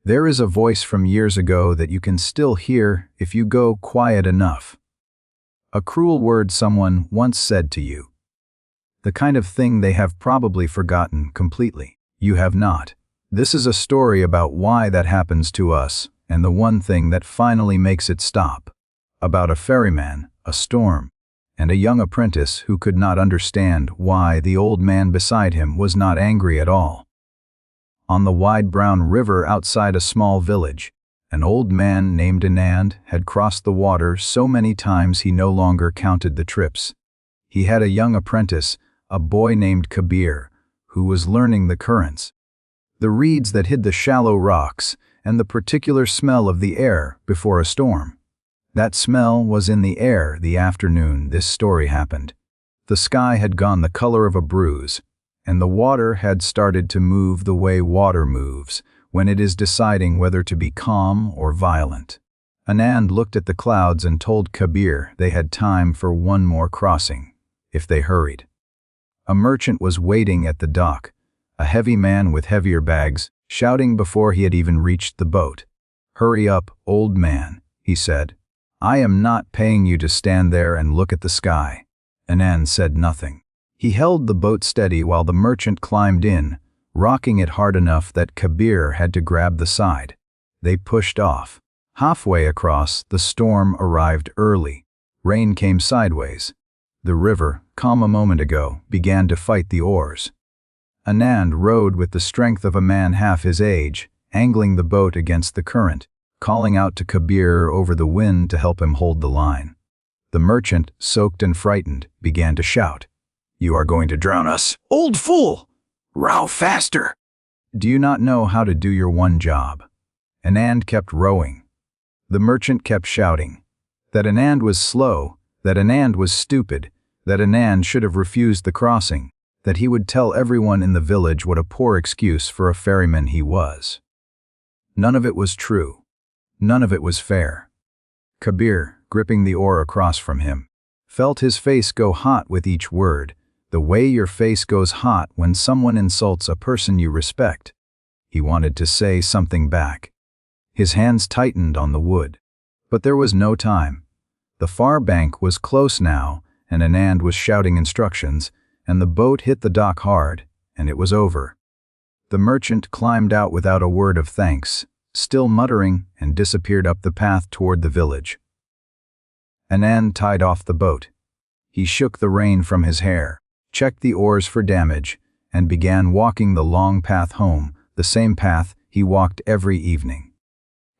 There is a voice from years ago that you can still hear if you go quiet enough. A cruel word someone once said to you. The kind of thing they have probably forgotten completely. You have not. This is a story about why that happens to us, and the one thing that finally makes it stop. About a ferryman, a storm, and a young apprentice who could not understand why the old man beside him was not angry at all. On the wide brown river outside a small village, an old man named Anand had crossed the water so many times he no longer counted the trips. He had a young apprentice, a boy named Kabir, who was learning the currents, the reeds that hid the shallow rocks, and the particular smell of the air before a storm. That smell was in the air the afternoon this story happened. The sky had gone the color of a bruise, and the water had started to move the way water moves when it is deciding whether to be calm or violent. Anand looked at the clouds and told Kabir they had time for one more crossing, if they hurried. A merchant was waiting at the dock, a heavy man with heavier bags, shouting before he had even reached the boat. "Hurry up, old man," he said. "I am not paying you to stand there and look at the sky." Anand said nothing. He held the boat steady while the merchant climbed in, rocking it hard enough that Kabir had to grab the side. They pushed off. Halfway across, the storm arrived early. Rain came sideways. The river, calm a moment ago, began to fight the oars. Anand rowed with the strength of a man half his age, angling the boat against the current, calling out to Kabir over the wind to help him hold the line. The merchant, soaked and frightened, began to shout, "You are going to drown us, old fool! Row faster!" "Do you not know how to do your one job?" Anand kept rowing. The merchant kept shouting that Anand was slow, that Anand was stupid, that Anand should have refused the crossing, that he would tell everyone in the village what a poor excuse for a ferryman he was. None of it was true. None of it was fair. Kabir, gripping the oar across from him, felt his face go hot with each word, the way your face goes hot when someone insults a person you respect. He wanted to say something back. His hands tightened on the wood. But there was no time. The far bank was close now, and Anand was shouting instructions, and the boat hit the dock hard, and it was over. The merchant climbed out without a word of thanks, still muttering, and disappeared up the path toward the village. Anand tied off the boat. He shook the rain from his hair, checked the oars for damage, and began walking the long path home, the same path he walked every evening.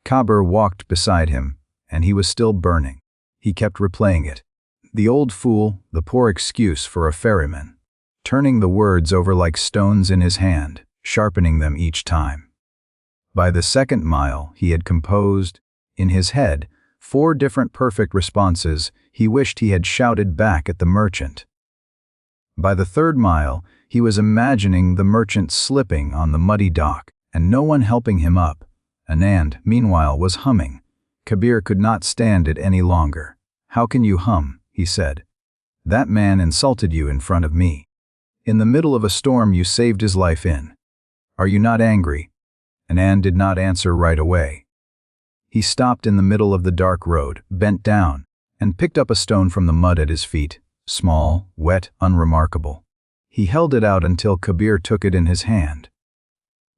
Kabir walked beside him, and he was still burning. He kept replaying it. The old fool, the poor excuse for a ferryman, turning the words over like stones in his hand, sharpening them each time. By the second mile, he had composed, in his head, 4 different perfect responses he wished he had shouted back at the merchant. By the 3rd mile, he was imagining the merchant slipping on the muddy dock, and no one helping him up. Anand, meanwhile, was humming. Kabir could not stand it any longer. "How can you hum?" he said. "That man insulted you in front of me. In the middle of a storm you saved his life in. Are you not angry?" Anand did not answer right away. He stopped in the middle of the dark road, bent down, and picked up a stone from the mud at his feet, small, wet, unremarkable. He held it out until Kabir took it in his hand.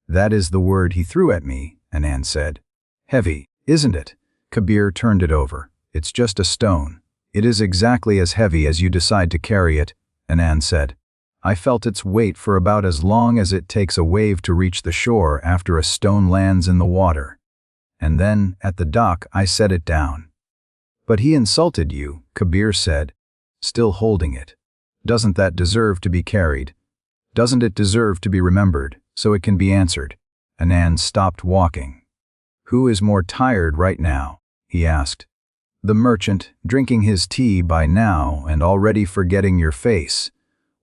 "That is the word he threw at me," Anand said. "Heavy, isn't it?" Kabir turned it over. "It's just a stone. It is exactly as heavy as you decide to carry it," Anand said. "I felt its weight for about as long as it takes a wave to reach the shore after a stone lands in the water. And then, at the dock, I set it down." "But he insulted you," Kabir said, still holding it. "Doesn't that deserve to be carried? Doesn't it deserve to be remembered, so it can be answered?" Anand stopped walking. "Who is more tired right now?" he asked. "The merchant, drinking his tea by now and already forgetting your face,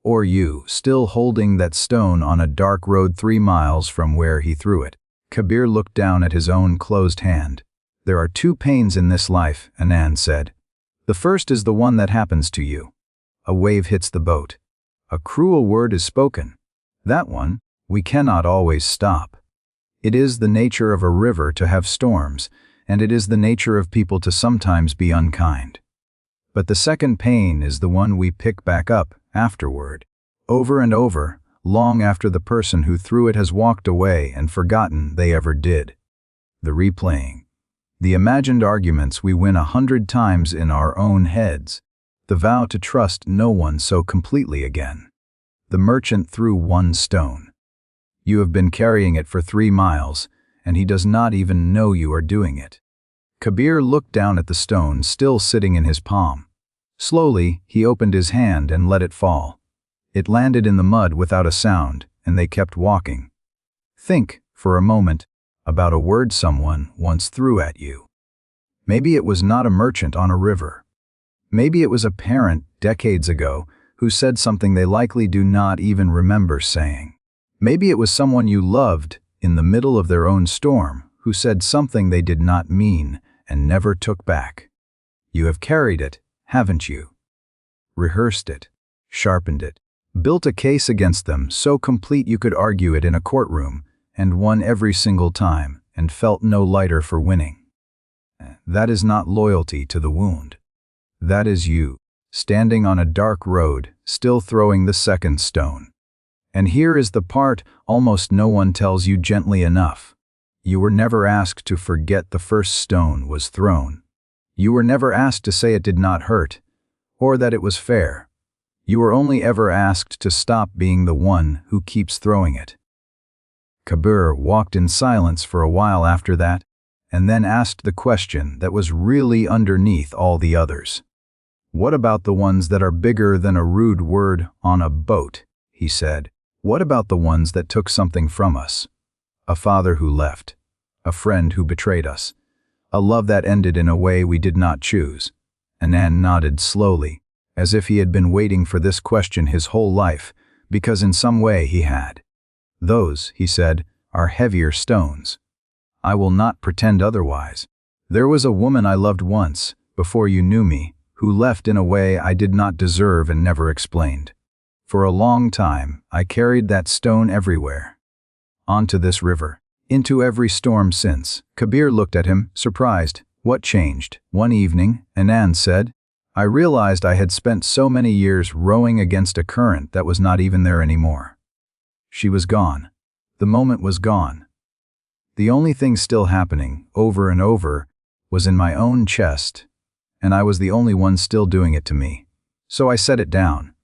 or you, still holding that stone on a dark road 3 miles from where he threw it?" Kabir looked down at his own closed hand. "There are 2 pains in this life," Anand said. "The first is the one that happens to you. A wave hits the boat. A cruel word is spoken. That one, we cannot always stop. It is the nature of a river to have storms, and it is the nature of people to sometimes be unkind. But the second pain is the one we pick back up afterward, over and over, long after the person who threw it has walked away and forgotten they ever did. The replaying. The imagined arguments we win 100 times in our own heads. The vow to trust no one so completely again. The merchant threw one stone. You have been carrying it for 3 miles, and he does not even know you are doing it. Kabir looked down at the stone still sitting in his palm. Slowly, he opened his hand and let it fall. It landed in the mud without a sound, and they kept walking. Think, for a moment, about a word someone once threw at you. Maybe it was not a merchant on a river. Maybe it was a parent decades ago who said something they likely do not even remember saying. Maybe it was someone you loved in the middle of their own storm who said something they did not mean and never took back. You have carried it, haven't you? Rehearsed it, sharpened it, built a case against them so complete you could argue it in a courtroom, and won every single time, and felt no lighter for winning. That is not loyalty to the wound. That is you, standing on a dark road, still throwing the second stone. And here is the part almost no one tells you gently enough. You were never asked to forget the first stone was thrown. You were never asked to say it did not hurt, or that it was fair. You were only ever asked to stop being the one who keeps throwing it. Kabir walked in silence for a while after that, and then asked the question that was really underneath all the others. What about the ones that are bigger than a rude word on a boat? He said. What about the ones that took something from us? A father who left, a friend who betrayed us, a love that ended in a way we did not choose. Anand nodded slowly, as if he had been waiting for this question his whole life, because in some way he had. Those, he said, are heavier stones. I will not pretend otherwise. There was a woman I loved once, before you knew me, who left in a way I did not deserve and never explained. For a long time, I carried that stone everywhere. Onto this river, into every storm since. Kabir looked at him, surprised. What changed? One evening, Anand said, I realized I had spent so many years rowing against a current that was not even there anymore. She was gone. The moment was gone. The only thing still happening, over and over, was in my own chest, and I was the only one still doing it to me. So I set it down.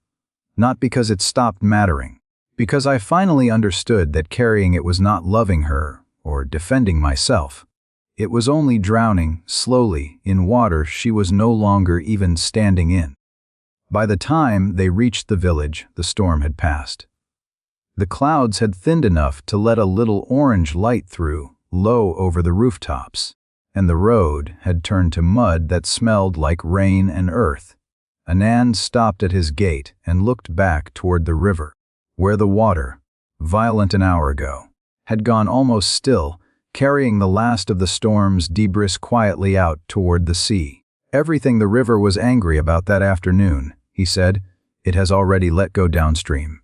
Not because it stopped mattering, because I finally understood that carrying it was not loving her or defending myself. It was only drowning, slowly, in water she was no longer even standing in. By the time they reached the village, the storm had passed. The clouds had thinned enough to let a little orange light through, low over the rooftops, and the road had turned to mud that smelled like rain and earth. Anand stopped at his gate and looked back toward the river, where the water, violent an hour ago, had gone almost still, carrying the last of the storm's debris quietly out toward the sea. Everything the river was angry about that afternoon, he said, it has already let go downstream.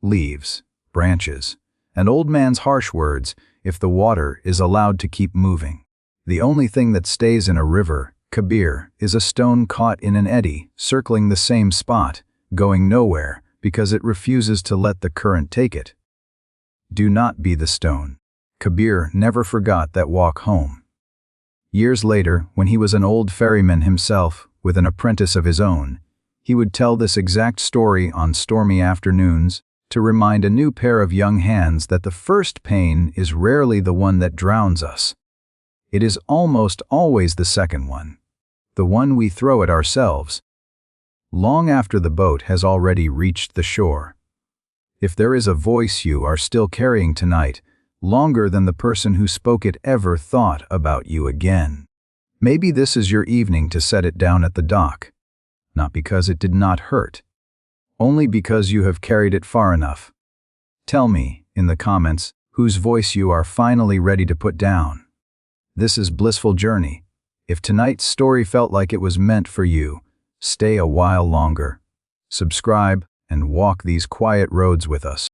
Leaves, branches, an old man's harsh words if the water is allowed to keep moving. The only thing that stays in a river, Kabir, is a stone caught in an eddy, circling the same spot, going nowhere because it refuses to let the current take it. Do not be the stone. Kabir never forgot that walk home. Years later, when he was an old ferryman himself, with an apprentice of his own, he would tell this exact story on stormy afternoons to remind a new pair of young hands that the first pain is rarely the one that drowns us. It is almost always the second one, the one we throw at ourselves, long after the boat has already reached the shore. If there is a voice you are still carrying tonight, longer than the person who spoke it ever thought about you again, maybe this is your evening to set it down at the dock, not because it did not hurt, only because you have carried it far enough. Tell me, in the comments, whose voice you are finally ready to put down. This is Blissful Journey. If tonight's story felt like it was meant for you, stay a while longer. Subscribe and walk these quiet roads with us.